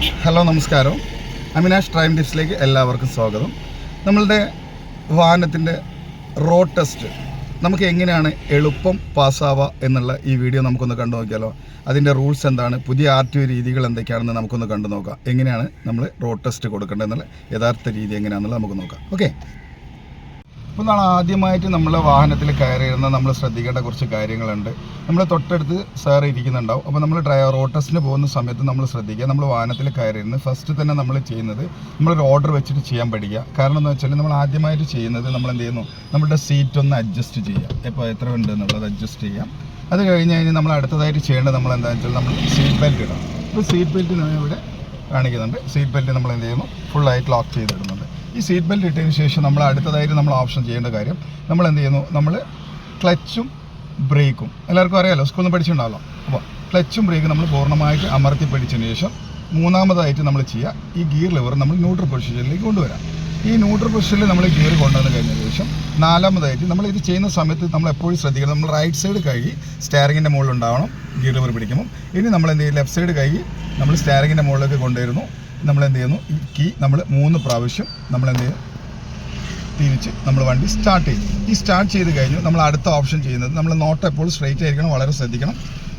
Hello നമസ്കാരം. അമിനാഷ് driving ടിപ്സിലേക്ക് എല്ലാവർക്കും സ്വാഗതം. നമ്മളുടെ വാഹനത്തിൻ്റെ റോഡ് ടെസ്റ്റ് നമുക്ക് എങ്ങനെയാണ് എളുപ്പം പാസ്സാവുക എന്നുള്ള ഈ വീഡിയോ നമുക്കൊന്ന് കണ്ടു നോക്കിയാലോ. അതിൻ്റെ റൂൾസ് എന്താണ്, പുതിയ RTO രീതികൾ എന്തൊക്കെയാണെന്ന് നമുക്കൊന്ന് കണ്ടു നോക്കാം. എങ്ങനെയാണ് നമ്മൾ റോഡ് ടെസ്റ്റ് കൊടുക്കേണ്ടതെന്നുള്ള യഥാർത്ഥ രീതി എങ്ങനെയാണെന്നുള്ളത് നമുക്ക് നോക്കാം. ഓക്കെ, അപ്പോൾ നമ്മൾ ആദ്യമായിട്ട് നമ്മളെ വാഹനത്തിൽ കയറിയിരുന്ന നമ്മൾ ശ്രദ്ധിക്കേണ്ട കുറച്ച് കാര്യങ്ങളുണ്ട്. നമ്മൾ തൊട്ടടുത്ത് സാർ ഇരിക്കുന്നുണ്ടാവും. അപ്പോൾ നമ്മൾ റോഡ് ടെസ്റ്റിന് പോകുന്ന സമയത്ത് നമ്മൾ ശ്രദ്ധിക്കുക, നമ്മൾ വാഹനത്തിൽ കയറിയിരുന്ന് ഫസ്റ്റ് തന്നെ നമ്മൾ ചെയ്യുന്നത് നമ്മളൊരു ഓർഡർ വെച്ചിട്ട് ചെയ്യാൻ പഠിക്കുക. കാരണം എന്ന് വെച്ചാൽ നമ്മൾ ആദ്യമായിട്ട് ചെയ്യുന്നത് നമ്മൾ എന്ത് ചെയ്യുന്നു, നമ്മുടെ സീറ്റ് ഒന്ന് അഡ്ജസ്റ്റ് ചെയ്യുക. ഇപ്പോൾ എത്ര ഉണ്ട് എന്നുള്ളത് അഡ്ജസ്റ്റ് ചെയ്യാം. അത് കഴിഞ്ഞ് നമ്മൾ അടുത്തതായിട്ട് ചെയ്യേണ്ടത് നമ്മൾ എന്താണെന്ന് വെച്ചാൽ നമ്മൾ സീറ്റ് ബെൽറ്റ് ഇടാം. ഇപ്പോൾ സീറ്റ് ബെൽറ്റ് ഇവിടെ കാണിക്കുന്നുണ്ട്. സീറ്റ് ബെൽറ്റ് നമ്മൾ എന്ത് ചെയ്യുന്നു, ഫുള്ളായിട്ട് ലോക്ക് ചെയ്തിടുന്നുണ്ട്. ഈ സീറ്റ് ബെൽറ്റ് ഇട്ടതിന് ശേഷം നമ്മൾ അടുത്തതായിട്ട് നമ്മൾ ഓപ്ഷൻ ചെയ്യേണ്ട കാര്യം നമ്മൾ എന്ത് ചെയ്യുന്നു, നമ്മൾ ക്ലച്ചും ബ്രേക്കും എല്ലാവർക്കും അറിയാമല്ലോ, സ്കൂളിൽ നിന്ന് പഠിച്ചിട്ടുണ്ടാവല്ലോ. അപ്പോൾ ക്ലച്ചും ബ്രേക്കും നമ്മൾ പൂർണ്ണമായിട്ട് അമർത്തി പിടിച്ചതിന് ശേഷം മൂന്നാമതായിട്ട് നമ്മൾ ചെയ്യുക, ഈ ഗിയർ ലിവർ നമ്മൾ ന്യൂട്രൽ പൊസിഷനിലേക്ക് കൊണ്ടുവരാം. ഈ ന്യൂട്രൽ പൊസിഷനിൽ നമ്മൾ ഗിയർ കൊണ്ടുവന്ന് കഴിഞ്ഞ ശേഷം നാലാമതായിട്ട് നമ്മൾ ഇത് ചെയ്യുന്ന സമയത്ത് നമ്മൾ എപ്പോഴും ശ്രദ്ധിക്കണം, നമ്മൾ റൈറ്റ് സൈഡ് കൈ സ്റ്റെയറിങ്ങിൻ്റെ മുകളിൽ ഉണ്ടാവണം ഗിയർ ലിവർ പിടിക്കുമ്പോൾ. ഇനി നമ്മൾ എന്ത് ചെയ്യും, ലെഫ്റ്റ് സൈഡ് കൈ നമ്മൾ സ്റ്റെയറിങ്ങിൻ്റെ മുകളിലേക്ക് കൊണ്ടുവരുന്നു. നമ്മൾ എന്ത് ചെയ്യുന്നു, ഈ കീ നമ്മൾ 3 പ്രാവശ്യം നമ്മൾ എന്ത് ചെയ്യും, തിരിച്ച് നമ്മൾ വണ്ടി സ്റ്റാർട്ട് ചെയ്യും. ഈ സ്റ്റാർട്ട് ചെയ്ത് കഴിഞ്ഞു നമ്മൾ അടുത്ത ഓപ്ഷൻ ചെയ്യുന്നത്, നമ്മൾ നോട്ട് എപ്പോഴും സ്ട്രൈറ്റ് ആയിരിക്കണം, വളരെ ശ്രദ്ധിക്കണം.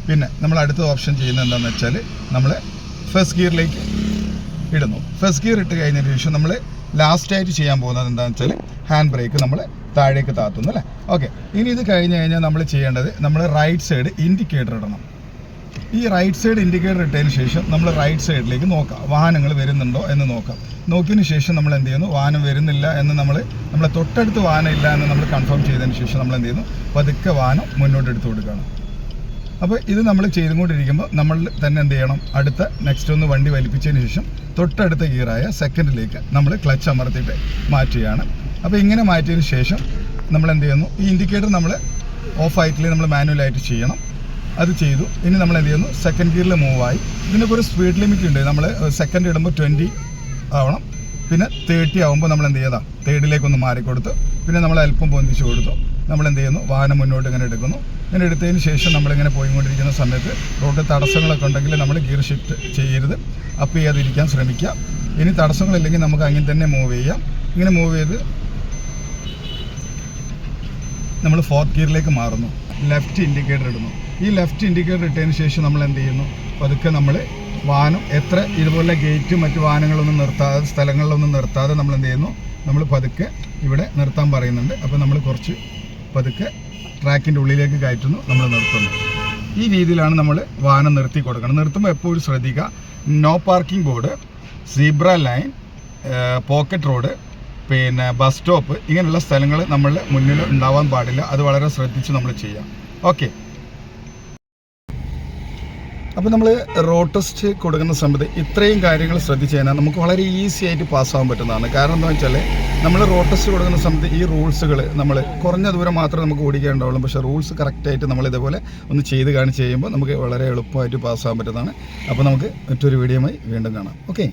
പിന്നെ നമ്മൾ അടുത്ത ഓപ്ഷൻ ചെയ്യുന്നത് എന്താണെന്ന് വെച്ചാൽ നമ്മൾ ഫസ്റ്റ് ഗിയറിലേക്ക് ഇടുന്നു. ഫസ്റ്റ് ഗിയർ ഇട്ട് കഴിഞ്ഞതിന് ശേഷം നമ്മൾ ലാസ്റ്റായിട്ട് ചെയ്യാൻ പോകുന്നത് എന്താണെന്ന് വെച്ചാൽ ഹാൻഡ് ബ്രേക്ക് നമ്മൾ താഴേക്ക് താത്തുന്നു അല്ലേ. ഓക്കെ, ഇനി ഇത് കഴിഞ്ഞ് കഴിഞ്ഞാൽ നമ്മൾ ചെയ്യേണ്ടത് നമ്മൾ റൈറ്റ് സൈഡ് ഇൻഡിക്കേറ്റർ ഇടണം. ഈ റൈറ്റ് സൈഡ് ഇൻഡിക്കേറ്റർ ഇട്ടതിന് ശേഷം നമ്മൾ റൈറ്റ് സൈഡിലേക്ക് നോക്കാം, വാഹനങ്ങൾ വരുന്നുണ്ടോ എന്ന് നോക്കാം. നോക്കിയതിന് ശേഷം നമ്മൾ എന്ത് ചെയ്യുന്നു, വാഹനം വരുന്നില്ല എന്ന് നമ്മളെ തൊട്ടടുത്ത് വാഹനം ഇല്ല എന്ന് നമ്മൾ കൺഫേം ചെയ്തതിന് ശേഷം നമ്മൾ എന്ത് ചെയ്യുന്നു, പതുക്കെ വാഹനം മുന്നോട്ട് എടുത്തു കൊടുക്കുകയാണ്. അപ്പോൾ ഇത് നമ്മൾ ചെയ്തുകൊണ്ടിരിക്കുമ്പോൾ നമ്മൾ തന്നെ എന്ത് ചെയ്യണം, അടുത്ത നെക്സ്റ്റ് ഒന്ന് വണ്ടി വലിപ്പിച്ചതിന് ശേഷം തൊട്ടടുത്ത ഗിയറായ സെക്കൻഡിലേക്ക് നമ്മൾ ക്ലച്ച് അമർത്തിയിട്ട് മാറ്റുകയാണ്. അപ്പോൾ ഇങ്ങനെ മാറ്റിയതിന് ശേഷം നമ്മൾ എന്ത് ചെയ്യുന്നു, ഈ ഇൻഡിക്കേറ്റർ നമ്മൾ ഓഫ് ആയിട്ടില്ലേ നമ്മൾ മാനുവലായിട്ട് ചെയ്യണം. അത് ചെയ്തു. ഇനി നമ്മൾ എന്ത് ചെയ്യുന്നു, സെക്കൻഡ് ഗിയറിൽ മൂവായി. ഇതിനൊക്കെ ഒരു സ്പീഡ് ലിമിറ്റ് ഉണ്ട്. നമ്മൾ സെക്കൻഡ് ഇടുമ്പോൾ 20 ആവണം, പിന്നെ 30 ആകുമ്പോൾ നമ്മൾ എന്ത് ചെയ്താൽ തേർഡിലേക്കൊന്ന് മാറിക്കൊടുത്ത് പിന്നെ നമ്മൾ അല്പം പൊന്തിച്ച് കൊടുത്തു. നമ്മൾ എന്ത് ചെയ്യുന്നു, വാഹനം മുന്നോട്ട് ഇങ്ങനെ എടുക്കുന്നു. ഇങ്ങനെ എടുത്തതിന് ശേഷം നമ്മളിങ്ങനെ പോയിക്കൊണ്ടിരിക്കുന്ന സമയത്ത് റോഡിൽ തടസ്സങ്ങളൊക്കെ ഉണ്ടെങ്കിൽ നമ്മൾ ഗിയർ ഷിഫ്റ്റ് ചെയ്യരുത്, അപ്പ് ചെയ്യാതിരിക്കാൻ ശ്രമിക്കുക. ഇനി തടസ്സങ്ങളില്ലെങ്കിൽ നമുക്ക് അങ്ങനെ തന്നെ മൂവ് ചെയ്യാം. ഇങ്ങനെ മൂവ് ചെയ്ത് നമ്മൾ ഫോർത്ത് ഗിയറിലേക്ക് മാറുന്നു. ലെഫ്റ്റ് ഇൻഡിക്കേറ്റർ ഇടുന്നു. ഈ ലെഫ്റ്റ് ഇൻഡിക്കേറ്റർ ഇട്ടതിന് ശേഷം നമ്മൾ എന്ത് ചെയ്യുന്നു, പതുക്കെ നമ്മൾ വാഹനം എത്ര ഇതുപോലെ ഗേറ്റ് മറ്റു വാഹനങ്ങളൊന്നും നിർത്താതെ സ്ഥലങ്ങളിലൊന്നും നിർത്താതെ നമ്മൾ എന്ത് ചെയ്യുന്നു, നമ്മൾ പതുക്കെ ഇവിടെ നിർത്താൻ പറയുന്നുണ്ട്. അപ്പോൾ നമ്മൾ കുറച്ച് പതുക്കെ ട്രാക്കിൻ്റെ ഉള്ളിലേക്ക് കയറ്റുന്നു, നമ്മൾ നിർത്തുന്നു. ഈ രീതിയിലാണ് നമ്മൾ വാഹനം നിർത്തി കൊടുക്കണം. നിർത്തുമ്പോൾ എപ്പോഴും ശ്രദ്ധിക്കുക, no parking board, zebra line, pocket road, പിന്നെ ബസ് സ്റ്റോപ്പ്, ഇങ്ങനെയുള്ള സ്ഥലങ്ങൾ നമ്മളുടെ മുന്നിൽ ഉണ്ടാവാൻ പാടില്ല. അത് വളരെ ശ്രദ്ധിച്ച് നമ്മൾ ചെയ്യാം. ഓക്കെ, അപ്പോൾ നമ്മൾ റോഡ് ടെസ്റ്റ് കൊടുക്കുന്ന സമയത്ത് ഇത്രയും കാര്യങ്ങൾ ശ്രദ്ധിച്ച് കഴിഞ്ഞാൽ നമുക്ക് വളരെ ഈസി ആയിട്ട് പാസ്സാകാൻ പറ്റുന്നതാണ്. കാരണം എന്താ വെച്ചാൽ നമ്മൾ റോഡ് ടെസ്റ്റ് കൊടുക്കുന്ന സമയത്ത് ഈ റൂൾസുകൾ നമ്മൾ കുറഞ്ഞ ദൂരം മാത്രമേ നമുക്ക് ഓടിക്കേണ്ടാവുള്ളൂ. പക്ഷേ റൂൾസ് കറക്റ്റായിട്ട് നമ്മൾ ഇതേപോലെ ഒന്ന് ചെയ്ത് കാണിച്ച് കഴിയുമ്പോൾ നമുക്ക് വളരെ എളുപ്പമായിട്ട് പാസ്സാകാൻ പറ്റുന്നതാണ്. അപ്പോൾ നമുക്ക് മറ്റൊരു വീഡിയോയുമായി വീണ്ടും കാണാം. ഓക്കെ.